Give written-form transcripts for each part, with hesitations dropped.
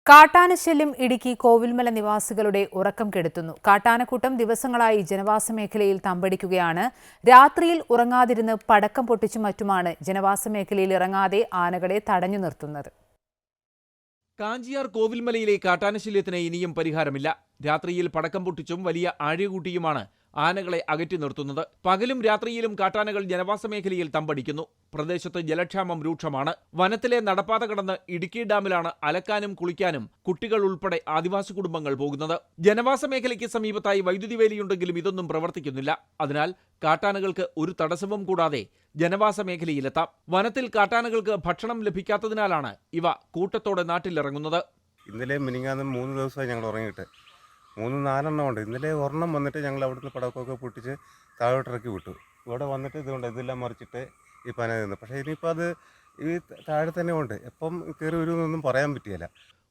കാട്ടാനശല്യം ഇടുക്കി കോവിൽമല നിവാസികളുടെ ഉറക്കം കെടുത്തുന്നു. കാട്ടാനക്കൂട്ടം ദിവസങ്ങളായി ജനവാസ മേഖലയിൽ തമ്പടിക്കുകയാണ്. രാത്രിയിൽ ഉറങ്ങാതിരുന്ന് പടക്കം പൊട്ടിച്ചും മറ്റുമാണ് ജനവാസ മേഖലയിൽ ഇറങ്ങാതെ ആനകളെ തടഞ്ഞു നിർത്തുന്നത്. കാഞ്ചിയാർ കോവിൽമലയിലെ കാട്ടാനശല്യത്തിന് ഇനിയും പരിഹാരമില്ല. രാത്രിയിൽ പടക്കം പൊട്ടിച്ചും വലിയ ആഴികൂട്ടിയുമാണ് ആനകളെ അകറ്റി നിർത്തുന്നത്. പകലും രാത്രിയിലും കാട്ടാനകൾ ജനവാസ മേഖലയിൽ തമ്പടിക്കുന്നു. പ്രദേശത്ത് ജലക്ഷാമം രൂക്ഷമാണ്. വനത്തിലെ നടപ്പാത കടന്ന് ഇടുക്കി ഡാമിലാണ് അലക്കാനും കുളിക്കാനും കുട്ടികൾ ഉൾപ്പെടെ ആദിവാസി കുടുംബങ്ങൾ പോകുന്നത്. ജനവാസ മേഖലയ്ക്ക് സമീപത്തായി വൈദ്യുതി വേലിയുണ്ടെങ്കിലും ഇതൊന്നും പ്രവർത്തിക്കുന്നില്ല. അതിനാൽ കാട്ടാനകൾക്ക് ഒരു തടസ്സവും കൂടാതെ ജനവാസ മേഖലയിലെത്താം. വനത്തിൽ കാട്ടാനകൾക്ക് ഭക്ഷണം ലഭിക്കാത്തതിനാലാണ് ഇവ കൂട്ടത്തോടെ നാട്ടിലിറങ്ങുന്നത്. ഇന്നലെ മിനിങ്ങാന്ന് 3 ദിവസമായി ഞങ്ങൾ ഉറങ്ങിയിട്ട് 3-4 ഉണ്ട്. ഇന്നലെ ഒരെണ്ണം വന്നിട്ട് ഞങ്ങൾ അവിടുന്ന് പടക്കമൊക്കെ പൊട്ടിച്ച് താഴോട്ടിറക്കി വിട്ടു. ഇവിടെ വന്നിട്ട് ഇതെല്ലാം മറിച്ചിട്ട് ഈ പന നിന്ന്. പക്ഷേ ഇനിയിപ്പോൾ അത് ഈ താഴെ തന്നെ ഉണ്ട്. എപ്പം കയറി വരുമെന്നൊന്നും പറയാൻ പറ്റിയല്ല.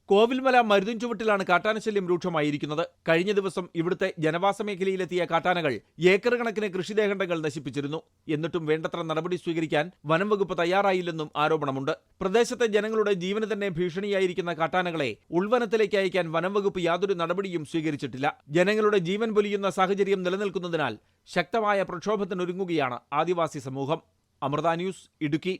കോവിൽമല മരുതിൻചുവട്ടിലാണ് കാട്ടാനശല്യം രൂക്ഷമായിരിക്കുന്നത്. കഴിഞ്ഞ ദിവസം ഇവിടുത്തെ ജനവാസ മേഖലയിലെത്തിയ കാട്ടാനകൾ ഏക്കർ കണക്കിന് കൃഷിദേഹണ്ടങ്ങൾ നശിപ്പിച്ചിരുന്നു. എന്നിട്ടും വേണ്ടത്ര നടപടി സ്വീകരിക്കാൻ വനം വകുപ്പ് തയ്യാറായില്ലെന്നും ആരോപണമുണ്ട്. പ്രദേശത്തെ ജനങ്ങളുടെ ജീവന് തന്നെ ഭീഷണിയായിരിക്കുന്ന കാട്ടാനകളെ ഉൾവനത്തിലേക്ക് അയക്കാൻ വനം വകുപ്പ് യാതൊരു നടപടിയും സ്വീകരിച്ചിട്ടില്ല. ജനങ്ങളുടെ ജീവൻ പൊലിയുന്ന സാഹചര്യം നിലനിൽക്കുന്നതിനാൽ ശക്തമായ പ്രക്ഷോഭത്തിനൊരുങ്ങുകയാണ് ആദിവാസി സമൂഹം. അമൃത ന്യൂസ്, ഇടുക്കി.